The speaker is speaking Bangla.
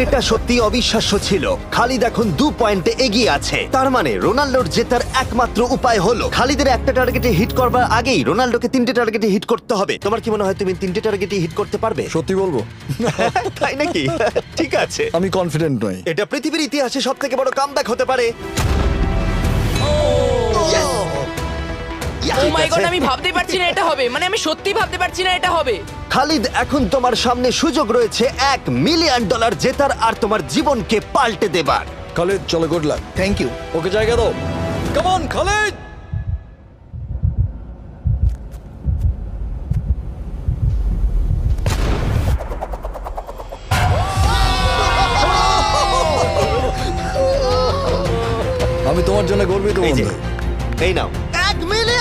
এটা সত্যি অবিশ্বাস্য ছিল। খালিদ এখন 2 পয়েন্টে এগিয়ে আছে। তার মানে রোনাল্ডোর জেতার একমাত্র উপায় হলো খালিদের একটা টার্গেটে হিট করবার আগেই রোনাল্ডোকে 3টে টার্গেটে হিট করতে হবে। তোমার কি মনে হয় তুমি 3টে টার্গেটে হিট করতে পারবে? সত্যি বলবো, তাই নাকি? ঠিক আছে, আমি কনফিডেন্ট নই। এটা পৃথিবীর ইতিহাসে সবথেকে বড় কামব্যাক হতে পারে। ও মাই ঠিক গড, আছে। আমি ভাবতেই পারছি না এটা হবে, মানে আমি সত্যি ভাবতে পারছি না এটা হবে। খালিদ, এখন তোমার সামনে সুযোগ রয়েছে $1 মিলিয়ন জেতার আর তোমার জীবনকে পাল্টে দেবার। খালিদ চলো, good luck. Thank you. Okay জায়গা দাও। Come on Khalid. আমি তোমার জন্য গর্বিত এই যে, বন্ধু। এই নাও $1 মিলিয়ন।